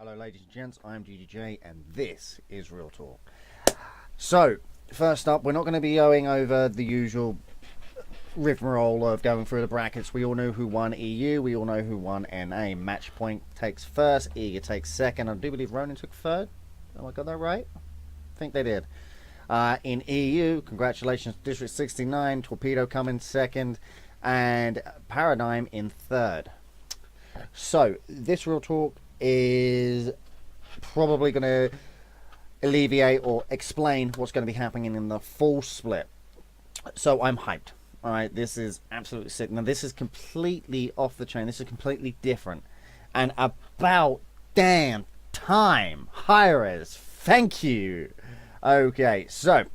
Hello ladies and gents, I'm GGJ and this is Real Talk. So, first up, we're not going to be going over the usual rigmarole of going through the brackets. We all know who won EU, we all know who won NA. Match Point takes first, Eager takes second. I do believe Ronin took third. Have I got that right? I think they did. In EU, congratulations, District 69, Torpedo coming second, and Paradigm in third. So, this Real Talk is probably going to alleviate or explain what's going to be happening in the full split. So I'm hyped. Alright, this is absolutely sick. Now this is completely off the chain. This is completely different. And about damn time. Hirez, thank you. Okay, so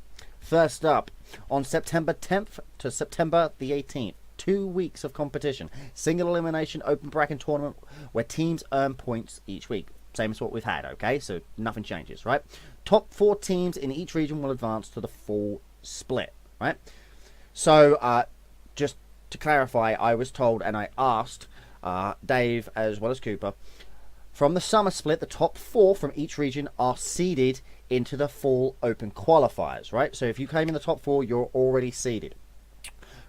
first up, on September 10th to September the 18th. 2 weeks of competition. Single elimination open bracket tournament where teams earn points each week. Same as what we've had, okay? So nothing changes, right? Top 4 teams in each region will advance to the full split, right? So, just to clarify, I was told and I asked Dave as well as Cooper, from the summer split, the top 4 from each region are seeded into the full open qualifiers, right? So if you came in the top 4, you're already seeded.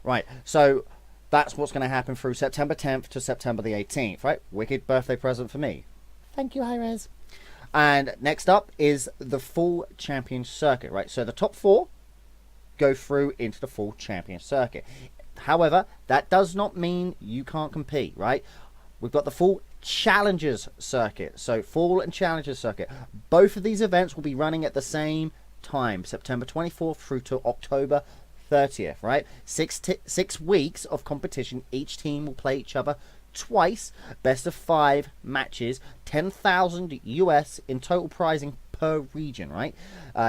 Right, so that's what's going to happen through September 10th to September the 18th, right? Wicked birthday present for me. Thank you, Hirez. And next up is the full champion circuit, right? So the top 4 go through into the full champion circuit. However, that does not mean you can't compete, right? We've got the full challengers circuit. So full and challengers circuit. Both of these events will be running at the same time, September 24th through to October 30th, right? 6 weeks of competition. Each team will play each other twice, best of 5 matches, 10,000 US in total prizing per region, right?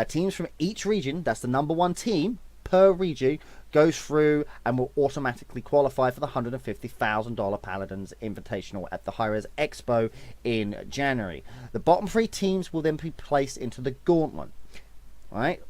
Teams from each region, that's the number 1 team per region, goes through and will automatically qualify for the $150,000 Paladins Invitational at the Hirez EXPO in January. The bottom 3 teams will then be placed into the gauntlet, right?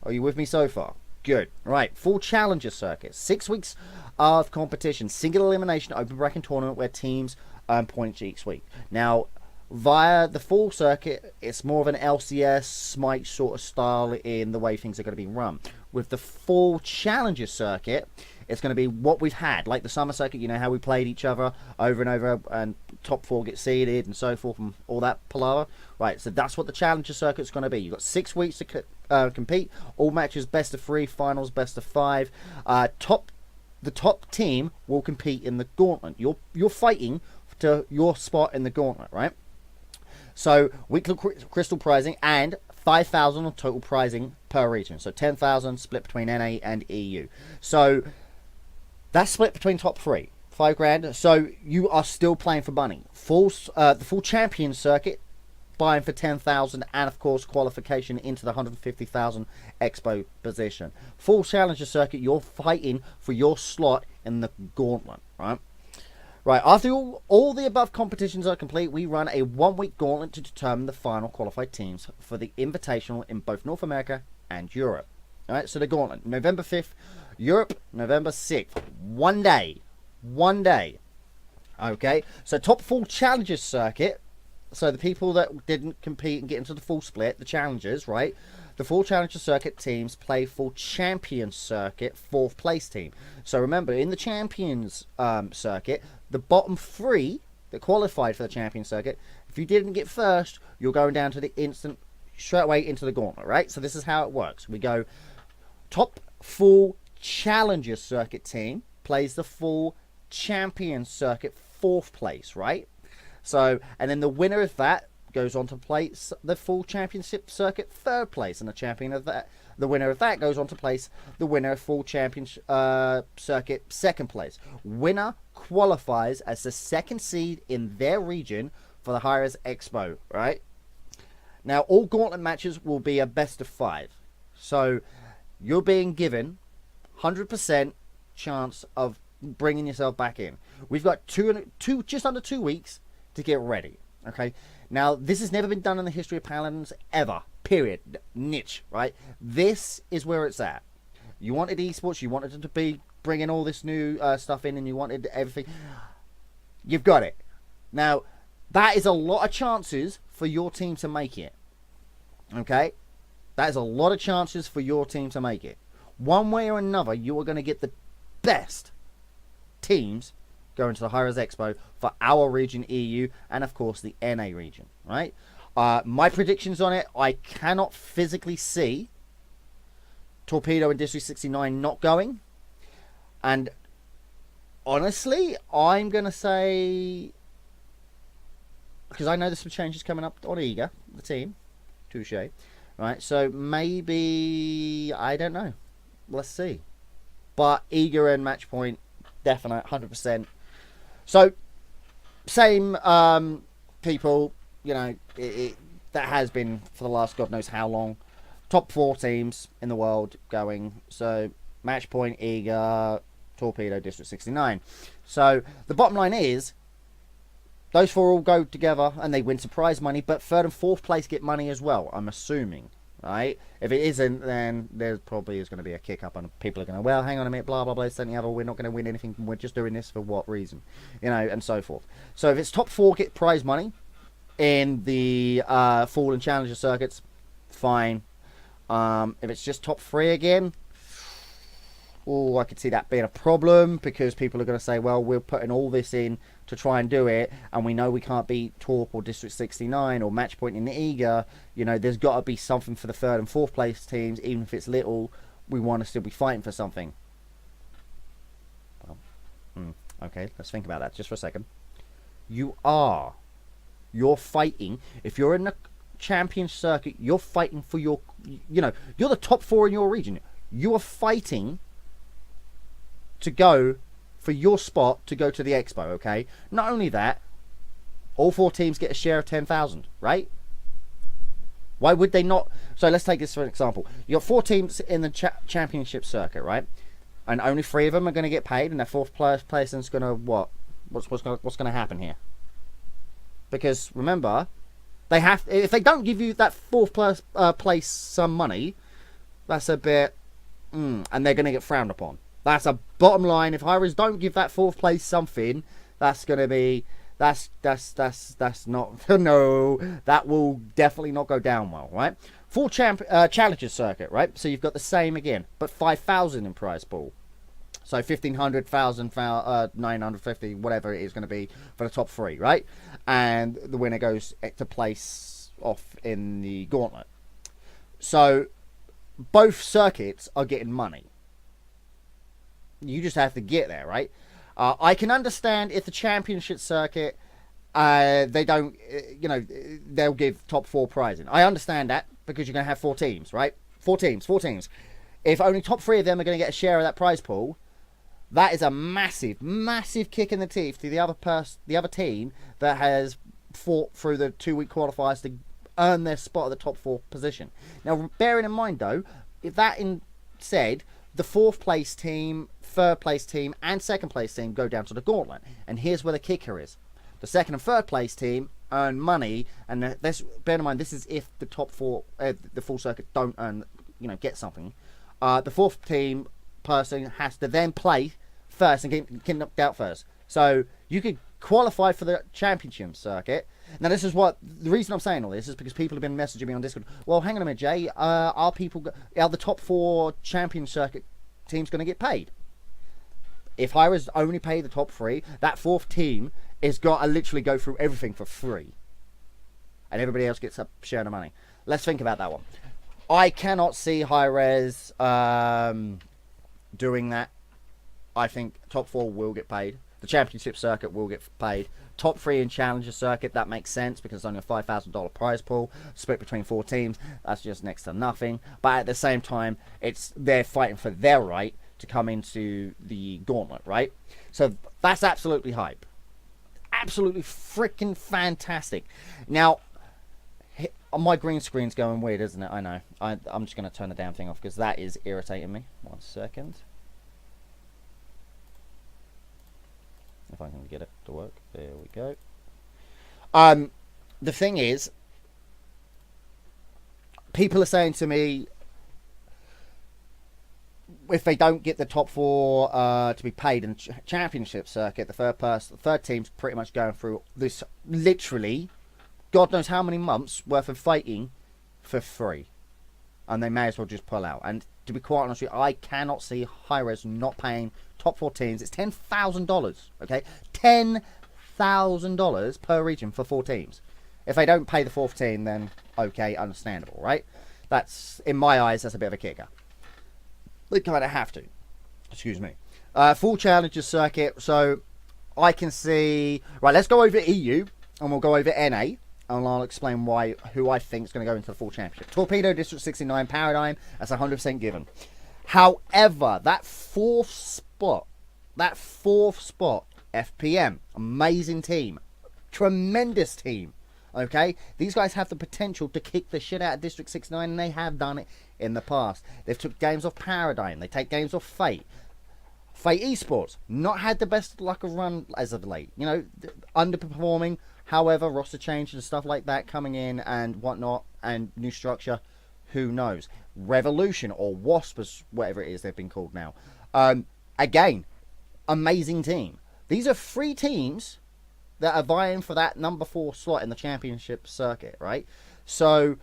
Are you with me so far? Good. Right, full challenger circuit. 6 weeks of competition. Single elimination open bracket tournament where teams earn points each week. Now, via the full circuit, it's more of an LCS, Smite sort of style in the way things are going to be run. With the full challenger circuit, it's going to be what we've had. Like the summer circuit, you know how we played each other over and over and top 4 get seeded and so forth and all that palaver. Right, so that's what the challenger circuit's going to be. You've got 6 weeks to compete. All matches best of 3, finals best of 5. The top team will compete in the gauntlet. You're fighting to your spot in the gauntlet, right? So weekly crystal prizing and 5,000 on total prizing per region. So 10,000 split between NA and EU. So that's split between top 3. 5 grand. So you are still playing for money. The full champion circuit, buying for 10,000 and of course qualification into the 150,000 Expo position. Full challenger circuit, you're fighting for your slot in the gauntlet, right? Right, after all the above competitions are complete, we run a 1-week gauntlet to determine the final qualified teams for the Invitational in both North America and Europe. Alright, so the gauntlet, November 5th, Europe, November 6th. 1 day. 1 day. Okay, so top full challengers circuit. So the people that didn't compete and get into the full split, the challengers, right? The full challenger circuit teams play full champion circuit 4th place team. So remember, in the champions circuit, the bottom 3 that qualified for the champion circuit, if you didn't get first, you're going down to the instant, straight away into the gauntlet, right? So this is how it works. We go top full challenger circuit team plays the full champion circuit 4th place, right? So, and then the winner of that goes on to play the full championship circuit 3rd place, and the winner of that goes on to place the winner of full champion circuit 2nd place. Winner qualifies as the 2nd seed in their region for the Hirez EXPO, right? Now, all gauntlet matches will be a best of 5. So, you're being given 100% chance of bringing yourself back in. We've got just under 2 weeks to get ready, okay? Now, this has never been done in the history of Paladins ever, period, niche, right? This is where it's at. You wanted eSports, you wanted it to be bringing all this new stuff in, and you wanted everything. You've got it. Now, that is a lot of chances for your team to make it. Okay? That is a lot of chances for your team to make it. One way or another, you are going to get the best teams going to the Hirez EXPO for our region, EU, and of course the NA region, right? My predictions on it, I cannot physically see Torpedo and District 69 not going. And honestly, I'm going to say, because I know there's some changes coming up on Eager, the team, touche, right? So maybe, I don't know. Let's see. But Eager and Matchpoint, definite, 100%. So, same people, you know, that has been for the last God knows how long. Top 4 teams in the world going. So, Matchpoint, Eager, Torpedo, District 69. So, the bottom line is, those 4 all go together and they win some prize money, but 3rd and 4th place get money as well, I'm assuming. Right? If it isn't, then there probably is going to be a kick up, and people are going to, well, hang on a minute, blah, blah, blah, this, and the other, we're not going to win anything, we're just doing this for what reason? You know, and so forth. So if it's top 4 get prize money in the Fall and Challenger circuits, fine. If it's just top 3 again, oh, I could see that being a problem, because people are going to say, well, we're putting all this in to try and do it, and we know we can't beat Torp or District 69 or Matchpoint in the Eager. You know, there's got to be something for the 3rd and 4th place teams, even if it's little. We want to still be fighting for something. Well, okay, let's think about that just for a second. You're fighting. If you're in the champion circuit, you're fighting for your, you know, you're the top 4 in your region. You are fighting to go for your spot to go to the Expo, okay? Not only that, all 4 teams get a share of 10,000, right? Why would they not? So let's take this for an example. You got 4 teams in the championship circuit, right? And only 3 of them are going to get paid, and their 4th place is going to what? What's going to happen here? Because remember, they have, if they don't give you that 4th place some money, that's a bit, and they're going to get frowned upon. That's a bottom line. If Hirez don't give that 4th place something, that's going to be, that's not, no, that will definitely not go down well, right? Full challenger circuit, right? So you've got the same again, but 5,000 in prize pool. So 1,500, 1,000, 950, whatever it is going to be for the top 3, right? And the winner goes to place off in the gauntlet. So both circuits are getting money. You just have to get there, right? I can understand if the championship circuit, they don't, you know, they'll give top 4 prizing. I understand that, because you're going to have 4 teams, right? 4 teams. If only top 3 of them are going to get a share of that prize pool, that is a massive, massive kick in the teeth to the other team that has fought through the 2-week qualifiers to earn their spot at the top 4 position. Now, bearing in mind, though, if that said, the 4th place team, 3rd place team, and 2nd place team go down to the gauntlet. And here's where the kicker is. The 2nd and 3rd place team earn money, and this, bear in mind, this is if the top 4, the full circuit don't earn, you know, get something. The 4th team person has to then play first and get knocked out first. So you could qualify for the championship circuit. Now, this is what the reason I'm saying all this is because people have been messaging me on Discord. Well, hang on a minute, Jay. Are the top 4 champion circuit teams going to get paid? If Hirez only pay the top 3, that 4th team is got to literally go through everything for free, and everybody else gets a share of the money. Let's think about that one. I cannot see Hirez doing that. I think top 4 will get paid. The championship circuit will get paid. Top 3 in challenger circuit, that makes sense because it's only a $5,000 prize pool split between 4 teams. That's just next to nothing. But at the same time, they're fighting for their right to come into the gauntlet, right? So that's absolutely hype. Absolutely freaking fantastic. Now, my green screen's going weird, isn't it? I know. I'm just going to turn the damn thing off because that is irritating me. 1 second. If I can get it to work. There we go. The thing is, people are saying to me, if they don't get the top 4 to be paid in the championship circuit, the third team's pretty much going through this literally God knows how many months worth of fighting for free. And they may as well just pull out. And to be quite honest with you, I cannot see Hirez not paying top 4 teams. It's $10,000, okay? $10,000 per region for 4 teams. If they don't pay the 4th team, then okay, understandable, right? That's, in my eyes, that's a bit of a kicker. They kind of have to. Excuse me. Full Challengers circuit. So I can see... Right, let's go over EU. And we'll go over NA. And I'll explain who I think is going to go into the full championship. Torpedo, District 69, Paradigm. That's 100% given. However, that 4th spot, FPM. Amazing team. Tremendous team. Okay, these guys have the potential to kick the shit out of District 69, and they have done it in the past. They've took games off Paradigm. They take games off Fate. Fate eSports, not had the best luck of run as of late. You know, underperforming. However, roster change and stuff like that coming in and whatnot, and new structure. Who knows? Revolution or Wasp, whatever it is they've been called now. Again, amazing team. These are 3 teams that are vying for that number 4 slot in the championship circuit, right? So,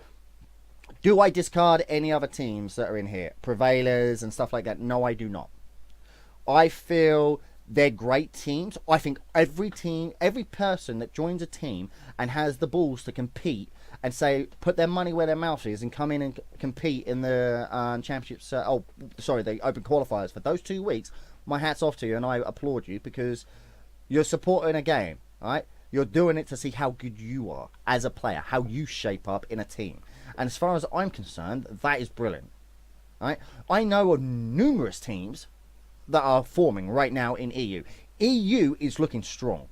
do I discard any other teams that are in here? Prevailers and stuff like that? No, I do not. I feel they're great teams. I think every team, every person that joins a team and has the balls to compete and say, put their money where their mouth is and come in and compete in the championships, the open qualifiers for those 2 weeks, my hat's off to you and I applaud you because you're supporting a game. Right? You're doing it to see how good you are as a player, how you shape up in a team. And as far as I'm concerned, that is brilliant. Right? I know of numerous teams that are forming right now in EU. EU is looking strong.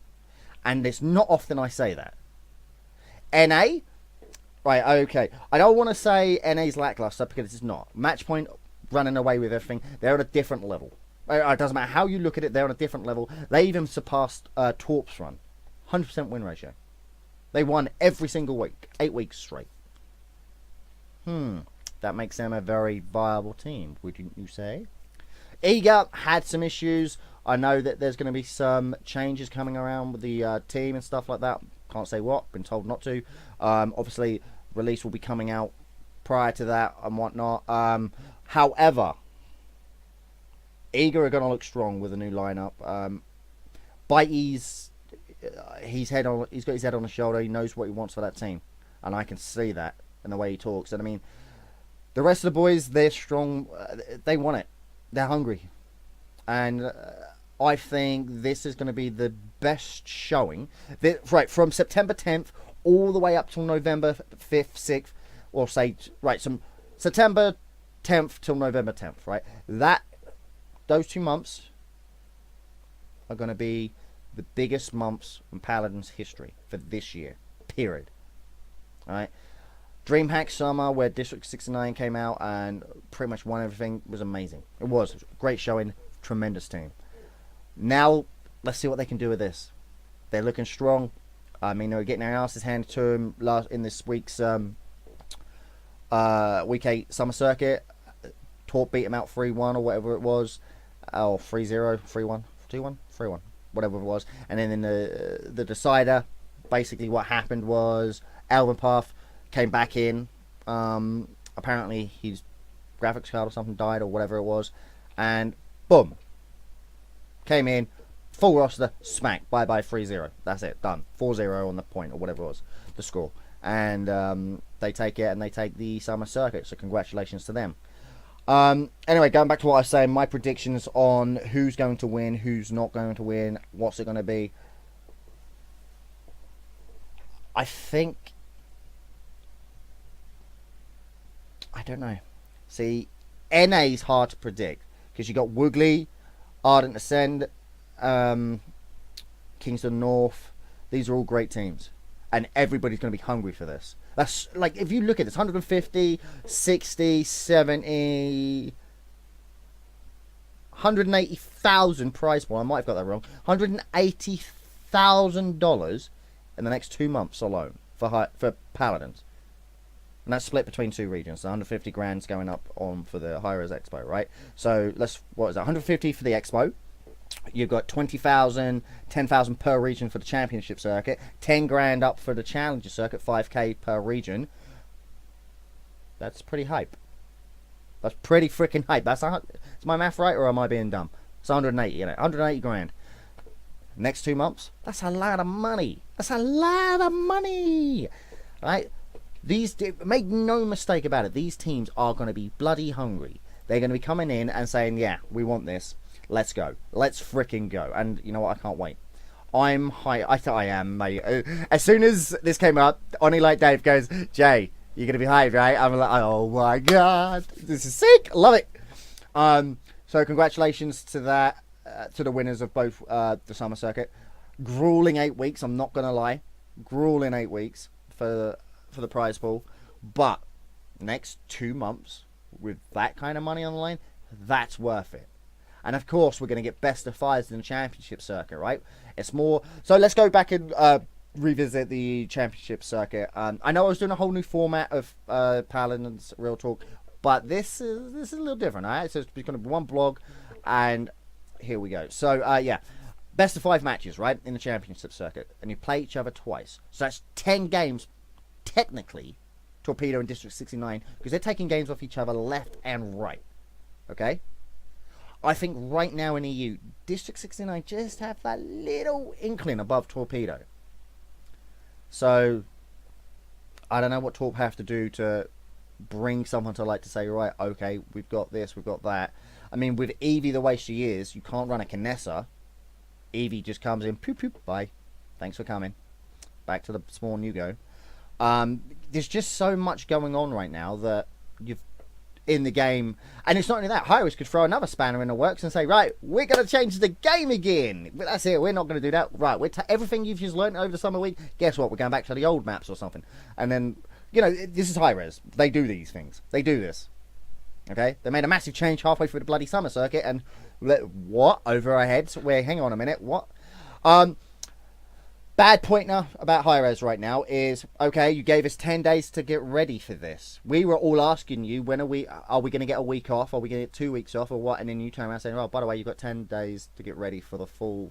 And it's not often I say that. NA? Right, okay. I don't want to say NA's lackluster because it's not. Matchpoint running away with everything. They're at a different level. It doesn't matter how you look at it, they're on a different level. They even surpassed Torp's run. 100% win ratio. They won every single week. 8 weeks straight. That makes them a very viable team, wouldn't you say? Eager had some issues. I know that there's going to be some changes coming around with the team and stuff like that. Can't say what. Been told not to. Obviously, release will be coming out prior to that and whatnot. However, Eager are going to look strong with a new lineup. Bitey's... he's got his head on his shoulder. He knows what he wants for that team, and I can see that in the way he talks. And I mean, the rest of the boys, they're strong. They want it. They're hungry, and I think this is going to be the best showing. Right, from September 10th all the way up till November 5th, 6th, or say some September 10th till November 10th. Right, those 2 months are going to be the biggest months in Paladins history for this year, period. Alright. DreamHack Summer, where District 69 came out and pretty much won everything, was amazing. It was a great showing, tremendous team. Now, let's see what they can do with this. They're looking strong. I mean, they were getting their asses handed to them in this week's Week 8 Summer Circuit. Torp beat them out 3-1 or whatever it was. Oh, 3-0, 3-1, 2-1, 3-1. Whatever it was, and then in the decider, basically what happened was Alvin Path came back in. Apparently his graphics card or something died or whatever it was, and boom, came in, full roster, smack, bye 3-0. That's it, done. 4-0 on the point or whatever it was, the score, and they take it and they take the summer circuit. So congratulations to them. Anyway, going back to what I was saying, my predictions on who's going to win, who's not going to win, what's it going to be. I think... I don't know. See, NA's hard to predict because you got Woogly, Ardent Ascend, Kingston North. These are all great teams, and everybody's going to be hungry for this. That's like, if you look at this, 150, 60, 70, 180,000 prize pool. I might have got that wrong. $180,000 in the next 2 months alone for Paladins. And that's split between 2 regions. So 150 grand's going up on for the Hirez EXPO, right? So what is that? 150 for the Expo. You've got 20,000, 10,000 per region for the championship circuit, 10 grand up for the challenger circuit, 5k per region. That's pretty hype. That's pretty freaking hype. Is my math right, or am I being dumb? It's 180, 180 grand. Next 2 months, that's a lot of money. That's a lot of money, right? Make no mistake about it. These teams are going to be bloody hungry. They're going to be coming in and saying, "Yeah, we want this. Let's go. Let's freaking go." And you know what? I can't wait. I'm high. I am, mate. As soon as this came up, Only Like Dave goes, "Jay, you're going to be hyped, right?" I'm like, "Oh my god, this is sick. Love it." So congratulations to that. To the winners of both the summer circuit. Grueling 8 weeks, I'm not gonna lie. Grueling 8 weeks for the prize pool. But next 2 months with that kind of money on the line, that's worth it. And of course we're gonna get best of fives in the championship circuit, right? It's more, so let's go back and revisit the championship circuit. I know I was doing a whole new format of Paladins Real Talk, but this is a little different, alright? So it's gonna be one blog, and here we go. So, yeah, best of 5 matches, right, in the championship circuit, and you play each other twice. So that's 10 games, technically, Torpedo and District 69, because they're taking games off each other left and right. Okay? I think right now in EU, District 69 just have that little inkling above Torpedo. So, I don't know what Torp have to do to bring someone to like to say, right, okay, we've got this, we've got that. I mean, with Evie the way she is, you can't run a Kinessa. Evie just comes in, poop, poop, bye. Thanks for coming. Back to the spawn you go. There's just so much going on right now that you've in the game. And it's not only that. Hirez could throw another spanner in the works and say, right, we're going to change the game again. But that's it. We're not going to do that. Right, everything you've just learned over the summer week, guess what? We're going back to the old maps or something. And then, you know, this is Hirez. They do these things. They do this. Okay, they made a massive change halfway through the bloody summer circuit, and what? Over our heads? Wait, hang on a minute, what? Bad pointer about Hirez right now is, okay, you gave us 10 days to get ready for this. We were all asking you, when are we going to get a week off? Are we going to get 2 weeks off, or what? And then you turn around saying, oh, by the way, you've got 10 days to get ready for the full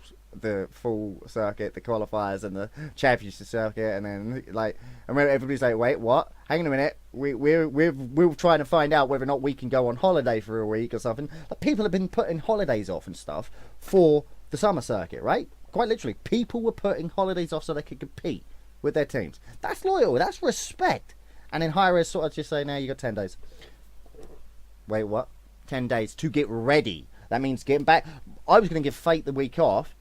circuit, the qualifiers and the championship circuit, and then like, and everybody's like, wait, what? Hang on a minute, we're trying to find out whether or not we can go on holiday for a week or something. Like, people have been putting holidays off and stuff for the summer circuit, right? Quite literally, people were putting holidays off so they could compete with their teams. That's loyal, that's respect. And then Hirez sort of just say, now you got 10 days. Wait, what? 10 days to get ready. That means getting back. I was going to give Fate the week off.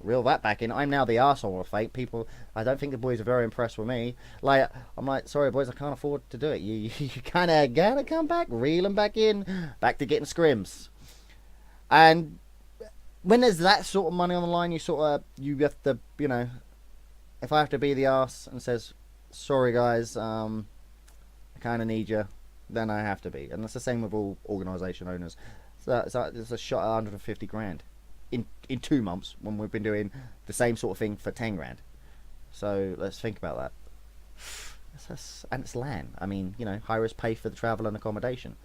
Reel that back in. I'm now the arsehole of Fate. People, I don't think the boys are very impressed with me. Like, I'm like, sorry boys, I can't afford to do it. You kind of gotta come back, reel them back in, back to getting scrims. And when there's that sort of money on the line, you have to, you know, if I have to be the arse and says, sorry guys, I kind of need you, then I have to be. And that's the same with all organisation owners. So it's a shot at 150 grand in 2 months when we've been doing the same sort of thing for 10 grand. So let's think about that. And it's LAN. I mean, you know, Hirez pay for the travel and accommodation.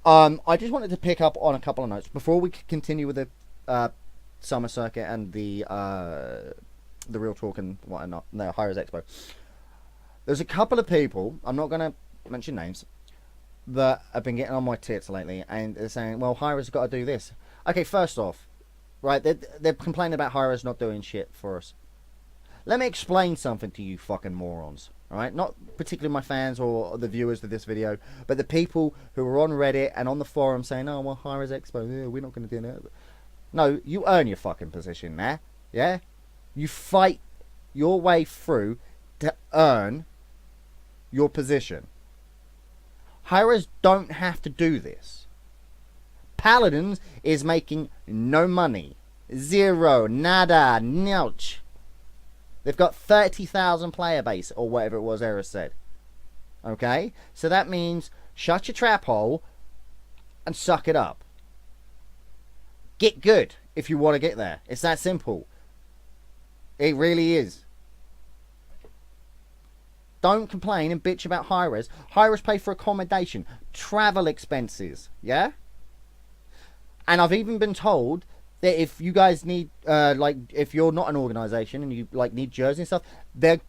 I just wanted to pick up on a couple of notes before we continue with the summer circuit and the Real Talk and whatnot. No, Hirez EXPO. There's a couple of people, I'm not going to mention names, that have been getting on my tits lately, and they're saying, well, Hirez got to do this. Okay, first off, right, they're complaining about Hirez not doing shit for us. Let me explain something to you fucking morons. Alright, not particularly my fans or the viewers of this video, but the people who are on Reddit and on the forum saying, oh, well, Hirez EXPO, yeah, we're not going to do that. No, you earn your fucking position there, yeah? You fight your way through to earn your position. Hirez don't have to do this. Paladins is making no money. Zero, nada, nilch. They've got 30,000 player base, or whatever it was Eris said. Okay? So that means shut your trap hole and suck it up. Get good if you want to get there. It's that simple. It really is. Don't complain and bitch about Hirez. Hirez pay for accommodation, travel expenses, yeah? And I've even been told that if you guys need, like, if you're not an organization and you like need jerseys and stuff, they're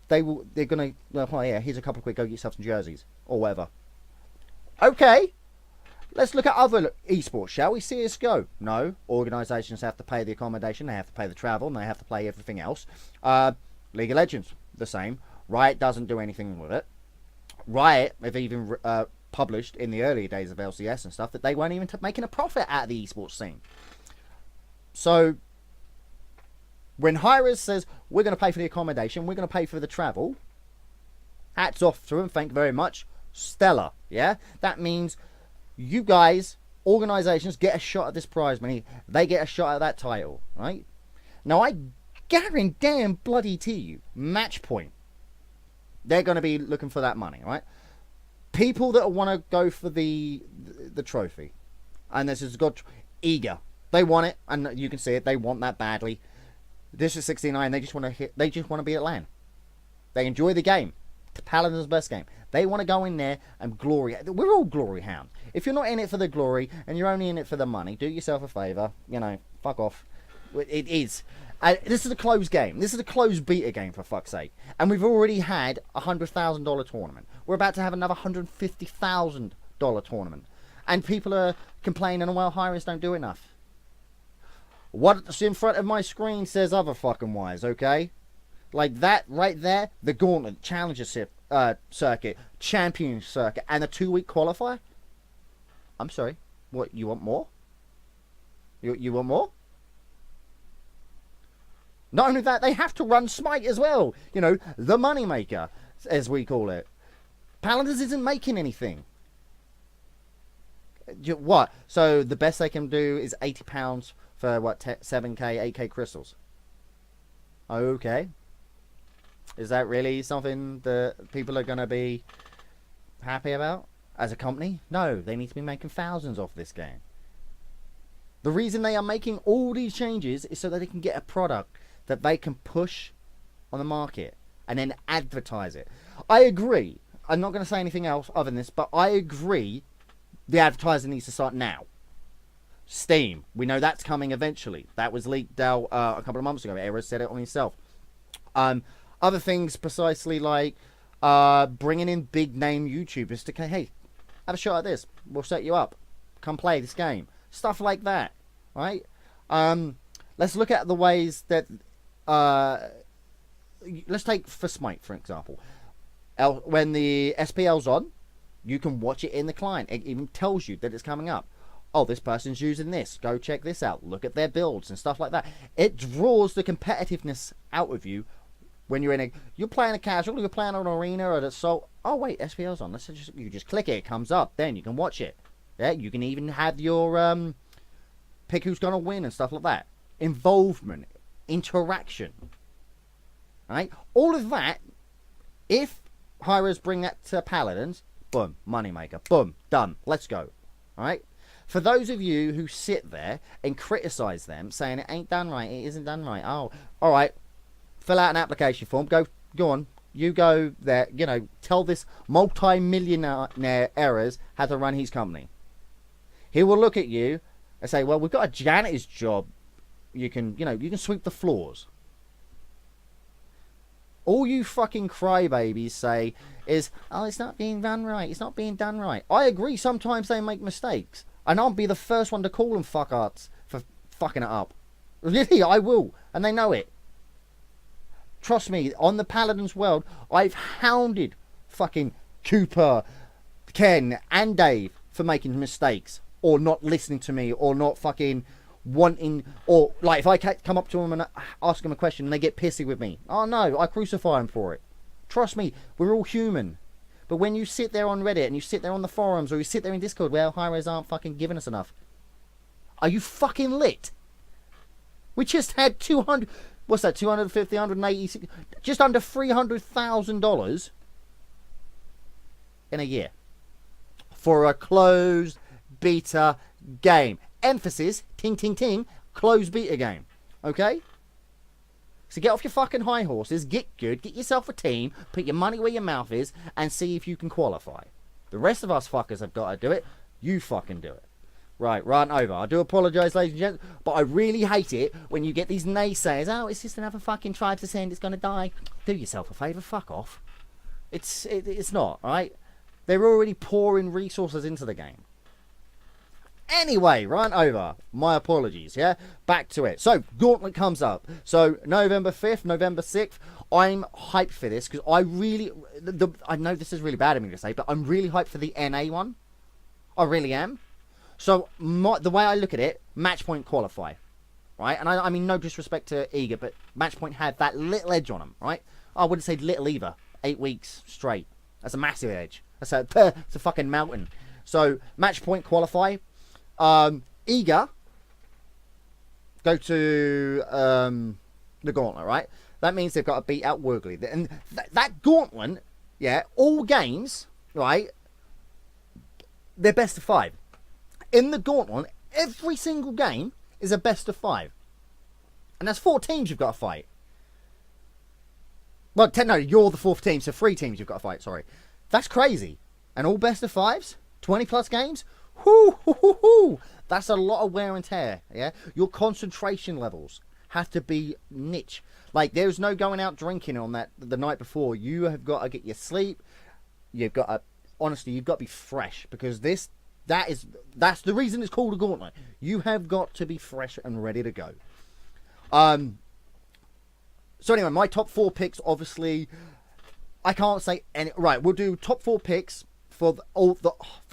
gonna, oh yeah, here's a couple of quick, go get yourself some jerseys or whatever. Okay, let's look at other esports, shall we? CS:GO. No, organizations have to pay the accommodation, they have to pay the travel, and they have to pay everything else. League of Legends, the same. Riot doesn't do anything with it. Riot have even published in the early days of LCS and stuff that they weren't even making a profit out of the esports scene. So when Hirez says we're going to pay for the accommodation, we're going to pay for the travel, hats off to them, thank you very much. Stellar, yeah? That means you guys, organizations, get a shot at this prize money. They get a shot at that title, right? Now I guarantee bloody to you, match point, they're going to be looking for that money, right? People that want to go for the trophy, and this is got eager, they want it, and you can see it. They want that badly. This is 69. They just want to hit. They just want to be at LAN. They enjoy the game. The Paladins' best game. They want to go in there and glory. We're all glory hounds. If you're not in it for the glory and you're only in it for the money, do yourself a favor. You know, fuck off. It is. This is a closed game. This is a closed beta game, for fuck's sake. And we've already had a $100,000 tournament. We're about to have another $150,000 tournament. And people are complaining, well, Hirez don't do enough. What's in front of my screen says other fucking wise, okay? Like that right there, the Gauntlet, Challenger Circuit, Champion Circuit, and a 2-week qualifier? I'm sorry. What, you want more? You want more? Not only that, they have to run Smite as well. You know, the moneymaker, as we call it. Paladins isn't making anything. What? So the best they can do is £80 for, what, 7k, 8k crystals? Okay. Is that really something that people are going to be happy about as a company? No, they need to be making thousands off this game. The reason they are making all these changes is so that they can get a product that they can push on the market and then advertise it. I agree. I'm not going to say anything else other than this, but I agree the advertising needs to start now. Steam, we know that's coming eventually. That was leaked out a couple of months ago. Hirez said it on himself. Other things precisely like bringing in big name YouTubers to, hey, have a shot at this. We'll set you up. Come play this game. Stuff like that, right? Let's look at the ways that let's take for Smite, for example. When the SPL's on, you can watch it in the client. It even tells you that it's coming up. Oh, this person's using this. Go check this out. Look at their builds and stuff like that. It draws the competitiveness out of you when you're playing a casual, you're playing an arena or an assault. Oh wait, SPL's on. You just click it. It comes up. Then you can watch it. Yeah, you can even have your pick who's gonna win and stuff like that. Involvement, interaction, right? All of that. If Hirez bring that to Paladins, boom, moneymaker, boom, done. Let's go. All right. For those of you who sit there and criticize them, saying it ain't done right, it isn't done right. Oh, all right. Fill out an application form. Go on. You go there. You know, tell this multi-millionaire Hirez how to run his company. He will look at you and say, well, we've got a janitor's job. You can sweep the floors. All you fucking crybabies say is, oh, it's not being done right. It's not being done right. I agree. Sometimes they make mistakes. And I'll be the first one to call them fuck-arts for fucking it up. Really, I will. And they know it. Trust me, on the Paladins world, I've hounded fucking Cooper, Ken, and Dave for making mistakes. Or not listening to me. Or not fucking wanting... Or, like, if I come up to them and ask them a question and they get pissy with me. Oh, no, I crucify them for it. Trust me, we're all human. But when you sit there on Reddit and you sit there on the forums or you sit there in Discord, well, Hirez aren't fucking giving us enough. Are you fucking lit? We just had 200... What's that? 250, 180... Just under $300,000 in a year. For a closed beta game. Emphasis, ting, ting, ting, closed beta game. Okay? So get off your fucking high horses, get good, get yourself a team, put your money where your mouth is, and see if you can qualify. The rest of us fuckers have got to do it. You fucking do it. Right, rant over. I do apologise, ladies and gents, but I really hate it when you get these naysayers. Oh, it's just another fucking tribe to send. It's going to die. Do yourself a favour. Fuck off. It's not, right? They're already pouring resources into the game. Anyway, rant over. My apologies, yeah? Back to it. So, Gauntlet comes up. So, November 5th, November 6th. I'm hyped for this because I know this is really bad of me to say, but I'm really hyped for the NA one. I really am. So, the way I look at it, match point qualify. Right? And I mean, no disrespect to Eager, but match point had that little edge on them, right? I wouldn't say little either. 8 weeks straight. That's a massive edge. It's a fucking mountain. So, match point qualify. Eager go to the Gauntlet, right? That means they've got to beat out Woogly. And that Gauntlet, yeah, all games, right, they're best of 5. In the Gauntlet, every single game is a best of 5. And that's 4 teams you've got to fight. Well, no, you're the 4th team, so 3 teams you've got to fight, sorry. That's crazy. And all best of 5s? 20 plus games? Whoo, hoo, hoo, hoo. That's a lot of wear and tear, yeah? Your concentration levels have to be niche. Like, there's no going out drinking on that the night before. You have got to get your sleep. You've got to, honestly, you've got to be fresh. Because that's the reason it's called a Gauntlet. You have got to be fresh and ready to go. So anyway, my top 4 picks, obviously, I can't say any. Right, we'll do top 4 picks for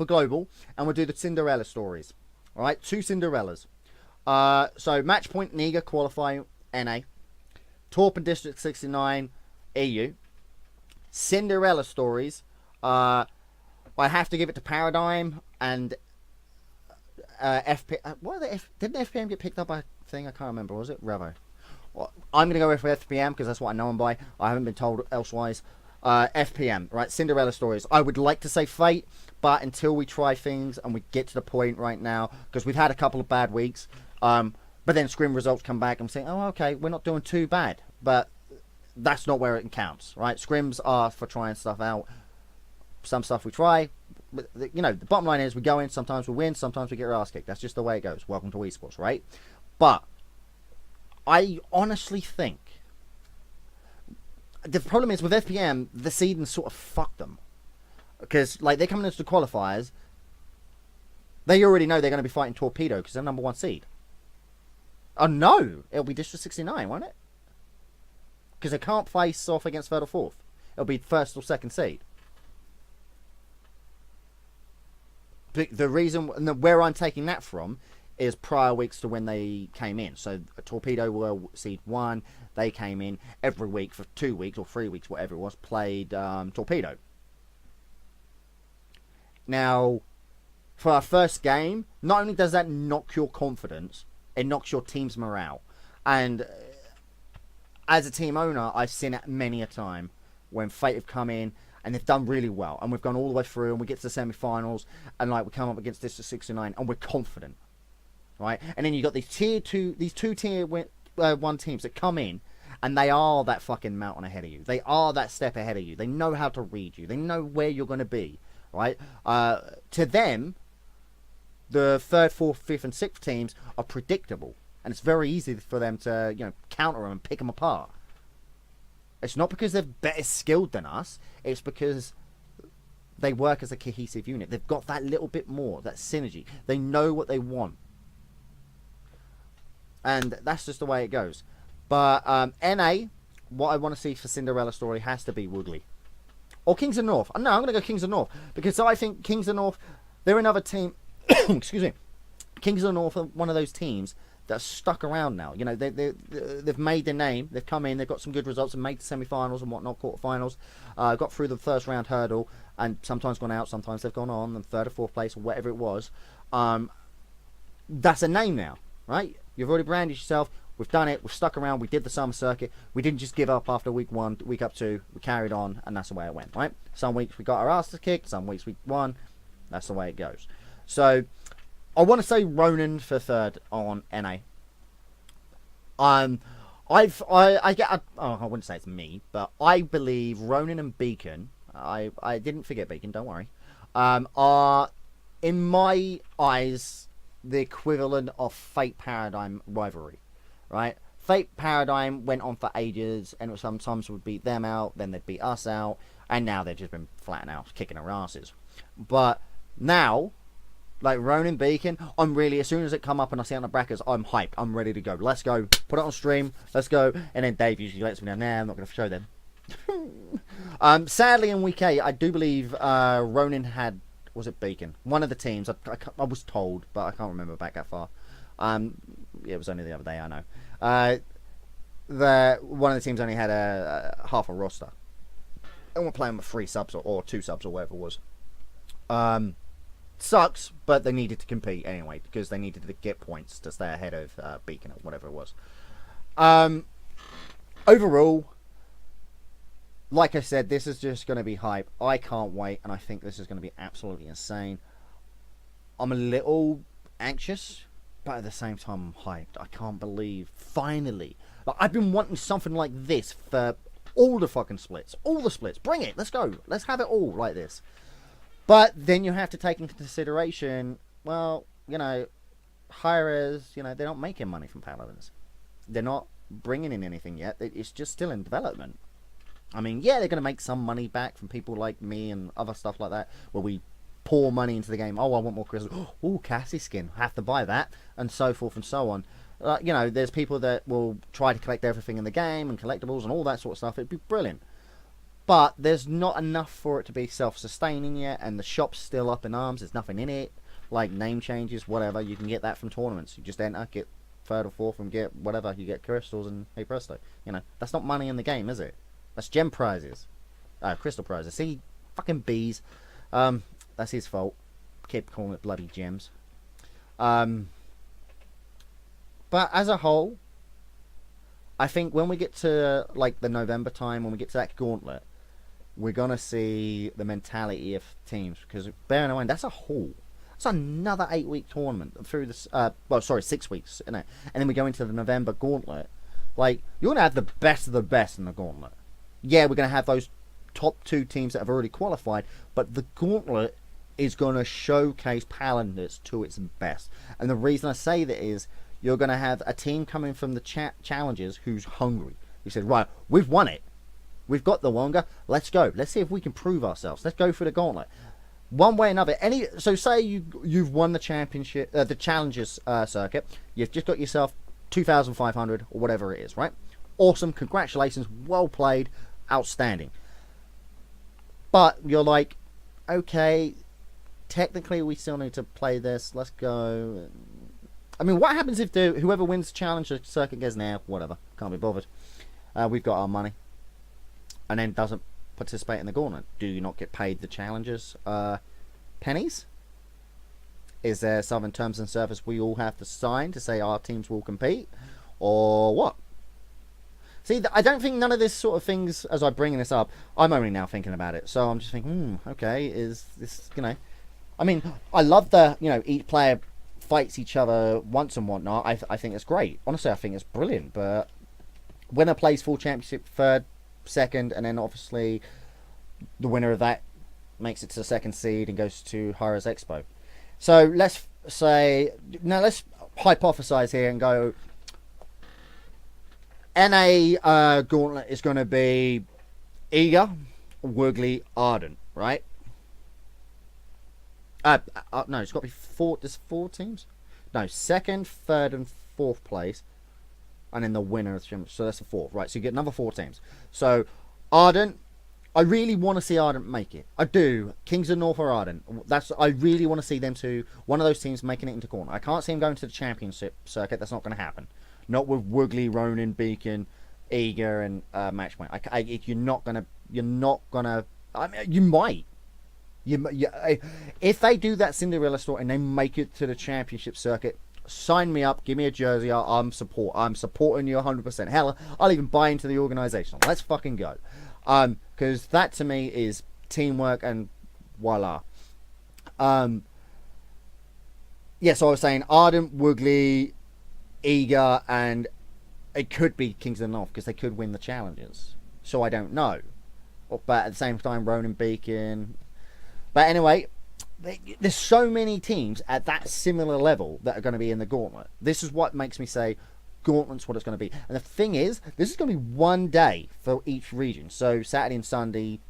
global, and we'll do the Cinderella stories. All right, 2 Cinderellas. So match point Niga qualifying NA, Torp and District 69 EU. Cinderella stories. I have to give it to Paradigm and FP. What are didn't FPM get picked up by a thing? I can't remember. Was it Revo? Well, I'm gonna go with FPM because that's what I know them by. I haven't been told elsewise. FPM, right? Cinderella stories. I would like to say Fate, but until we try things and we get to the point right now, because we've had a couple of bad weeks, but then Scrim results come back and I'm saying, oh, okay, we're not doing too bad, but that's not where it counts, right? Scrims are for trying stuff out. Some stuff we try, but you know, the bottom line is we go in, sometimes we win, sometimes we get our ass kicked. That's just the way it goes. Welcome to eSports, right? But I honestly think the problem is with FPM, the seeding sort of fucked them. Because, like, they're coming into the qualifiers, they already know they're going to be fighting Torpedo because they're number 1 seed. Oh, no! It'll be District 69, won't it? Because they can't face off against 3rd or 4th. It'll be 1st or 2nd seed. But the reason, and where I'm taking that from, is prior weeks to when they came in. So Torpedo were seed 1. They came in every week for 2 weeks or 3 weeks, whatever it was, played Torpedo. Now, for our first game, not only does that knock your confidence, it knocks your team's morale. And as a team owner, I've seen it many a time when Fate have come in and they've done really well. And we've gone all the way through and we get to the semi-finals and like we come up against District 69 and we're confident. Right? And then you've got these two tier 1 teams that come in and they are that fucking mountain ahead of you. They are that step ahead of you. They know how to read you. They know where you're going to be. Right? To them, the 3rd, 4th, 5th and 6th teams are predictable. And it's very easy for them to, you know, counter them and pick them apart. It's not because they're better skilled than us. It's because they work as a cohesive unit. They've got that little bit more, that synergy. They know what they want. And that's just the way it goes. But NA, what I want to see for Cinderella story has to be Woogly. Or Kings of North. No, I'm going to go Kings of North. Because I think Kings of North, they're another team. Excuse me. Kings of North are one of those teams that are stuck around now. You know, they've made their name. They've come in. They've got some good results and made the semi-finals and whatnot, quarter-finals. Got through the first round hurdle and sometimes gone out. Sometimes they've gone on and 3rd or 4th place or whatever it was. That's a name now, right? You've already branded yourself. We've done it. We've stuck around. We did the summer circuit. We didn't just give up after week 1, week up 2. We carried on, and that's the way it went, right? Some weeks we got our asses kicked. Some weeks we won. That's the way it goes. So, I want to say Ronan for 3rd on NA. I wouldn't say it's me, but I believe Ronan and Beacon, I didn't forget Beacon, don't worry, are, in my eyes, the equivalent of Fate Paradigm rivalry, right? Fate Paradigm went on for ages, and sometimes would beat them out, then they'd beat us out, and now they've just been flat out kicking our asses. But now, like Ronan Beacon, I'm really, as soon as it come up and I see it on the brackets, I'm hyped. I'm ready to go. Let's go. Put it on stream. Let's go. And then Dave usually lets me know, nah, I'm not going to show them. Sadly, in week 8, I do believe Ronan had, was it Beacon? One of the teams. I was told, but I can't remember back that far. It was only the other day, I know. One of the teams only had half a roster. And we're playing with 3 subs or 2 subs or whatever it was. Sucks, but they needed to compete anyway because they needed to get points to stay ahead of Beacon or whatever it was. Overall, like I said, this is just going to be hype. I can't wait, and I think this is going to be absolutely insane. I'm a little anxious, but at the same time, I'm hyped. I can't believe, finally. Like, I've been wanting something like this for all the fucking splits. All the splits. Bring it. Let's go. Let's have it all like this. But then you have to take into consideration, well, you know, Hirez, you know, they're not making money from Paladins. They're not bringing in anything yet. It's just still in development. I mean, yeah, they're going to make some money back from people like me and other stuff like that, where we pour money into the game. Oh, I want more crystals. Oh, Cassie skin. Have to buy that. And so forth and so on. You know, there's people that will try to collect everything in the game and collectibles and all that sort of stuff. It'd be brilliant. But there's not enough for it to be self-sustaining yet, and the shop's still up in arms. There's nothing in it, like name changes, whatever. You can get that from tournaments. You just enter, get 3rd or 4th, and get whatever. You get crystals, and hey presto. You know, that's not money in the game, is it? That's gem prizes. Crystal prizes. See, fucking bees. That's his fault. Keep calling it bloody gems. But as a whole, I think when we get to, like, the November time, when we get to that gauntlet, we're going to see the mentality of teams. Because, bearing in mind, that's a haul. That's another 8-week tournament through this, 6 weeks, isn't it? And then we go into the November gauntlet. Like, you're going to have the best of the best in the gauntlet. Yeah, we're going to have those top 2 teams that have already qualified, but the gauntlet is going to showcase Paladins to its best. And the reason I say that is, you're going to have a team coming from the challenges who's hungry. You said, right, we've won it. We've got the longer. Let's go. Let's see if we can prove ourselves. Let's go for the gauntlet. One way or another. So say you've won the championship, the challenges circuit. You've just got yourself 2,500 or whatever it is, right? Awesome. Congratulations. Well played. Outstanding. But you're like, okay, technically we still need to play this. Let's go. I mean, what happens if whoever wins the challenge circuit goes, nah, whatever, can't be bothered. We've got our money. And then doesn't participate in the gauntlet. Do you not get paid the challenges pennies? Is there some terms and service we all have to sign to say our teams will compete? Or what? See, I don't think none of this sort of things, as I'm bringing this up, I'm only now thinking about it. So I'm just thinking, okay, is this, you know... I mean, I love the, you know, each player fights each other once and whatnot. I think it's great. Honestly, I think it's brilliant. But winner plays full championship, 3rd, 2nd, and then obviously the winner of that makes it to the 2nd seed and goes to Hirez EXPO. So let's say, now let's hypothesize here and go, NA gauntlet is going to be Eager, Woogly, Ardent, right? No, it's got to be 4. There's 4 teams. No, 2nd, 3rd, and 4th place, and then the winner of the championship. So that's the 4th, right? So you get another 4 teams. So Ardent, I really want to see Ardent make it. I do. Kings of North or Ardent. I really want to see them two. One of those teams making it into corner. I can't see them going to the championship circuit. That's not going to happen. Not with Woogly, Ronan, Beacon, Eager, and Matchpoint. You're not gonna. I mean, you might. If they do that Cinderella story and they make it to the championship circuit, sign me up. Give me a jersey. I'm supporting you 100%. Hell, I'll even buy into the organization. Let's fucking go. Because that to me is teamwork and voila. Yeah, so I was saying Ardent, Woogly, Eager, and it could be Kings of the North because they could win the challenges. So I don't know. But at the same time, Ronan, Beacon. But anyway, there's so many teams at that similar level that are going to be in the gauntlet. This is what makes me say gauntlet's what it's going to be. And the thing is, this is going to be one day for each region. So Saturday and Sunday,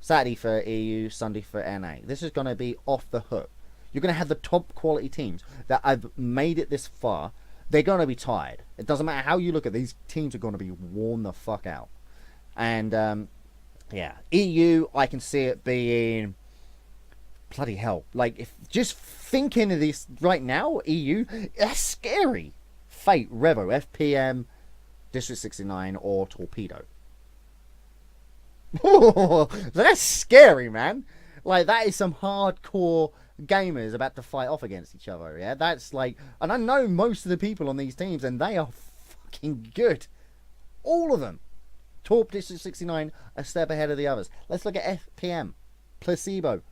Saturday for EU, Sunday for NA. This is going to be off the hook. You're going to have the top quality teams that have made it this far. They're going to be tired. It doesn't matter how you look at it, these teams are going to be worn the fuck out. And yeah, EU, I can see it being bloody hell. Like, if just thinking of this right now, EU, that's scary. Fate, Revo, FPM, District 69, or Torpedo. That's scary, man. Like, that is some hardcore gamers about to fight off against each other. Yeah, that's like, and I know most of the people on these teams, and they are fucking good. All of them. Torp, District 69, a step ahead of the others. Let's look at FPM. Placebo.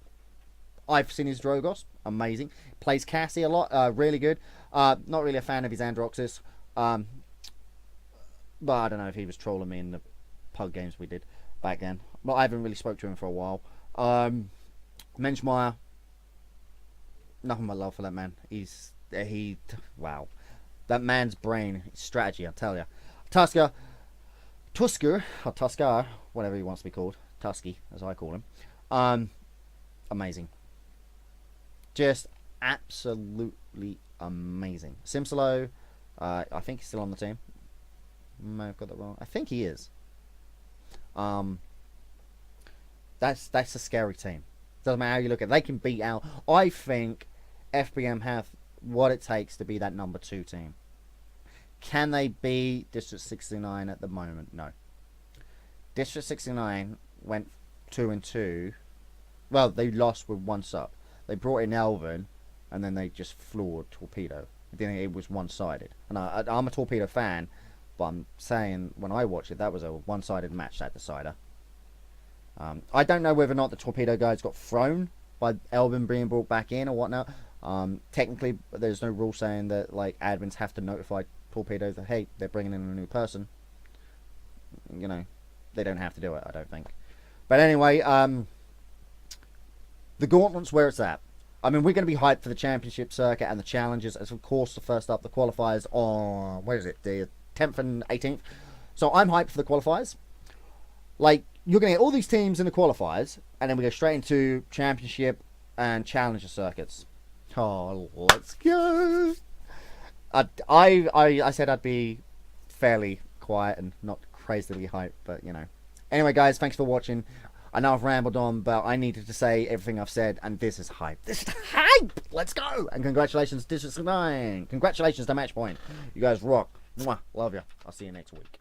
I've seen his Drogos. Amazing. Plays Cassie a lot. Really good. Not really a fan of his Androxus. But I don't know if he was trolling me in the pug games we did back then. But I haven't really spoke to him for a while. Menschmeyer. Nothing but love for that man. Wow. That man's brain, strategy, I tell you. Tusker, or Tuskar, whatever he wants to be called. Tusky, as I call him. Amazing. Just absolutely amazing. Simsalo, I think he's still on the team. May have got that wrong. I think he is. That's a scary team. Doesn't matter how you look at it. They can beat out. I think FBM have what it takes to be that number 2 team. Can they be District 69 at the moment? No. District 69 went 2-2. Well, they lost with 1 sub. They brought in Elvin, and then they just floored Torpedo. I think it was one-sided. And I'm a Torpedo fan, but I'm saying when I watched it, that was a one-sided match, that decider. I don't know whether or not the Torpedo guys got thrown by Elvin being brought back in or whatnot. Technically, there's no rule saying that like admins have to notify Torpedo that, hey, they're bringing in a new person. You know, they don't have to do it, I don't think. But anyway, the gauntlet's where it's at. I mean, we're going to be hyped for the championship circuit and the challenges, as of course the first up, the qualifiers on, where is it, the 10th and 18th. So I'm hyped for the qualifiers. Like, you're going to get all these teams in the qualifiers, and then we go straight into championship and challenger circuits. Oh, let's go. I said I'd be fairly quiet and not crazily hyped, but you know. Anyway, guys, thanks for watching. I know I've rambled on, but I needed to say everything I've said, and this is hype. This is hype! Let's go! And congratulations, District 9. Congratulations to Matchpoint. You guys rock. Mwah. Love you. I'll see you next week.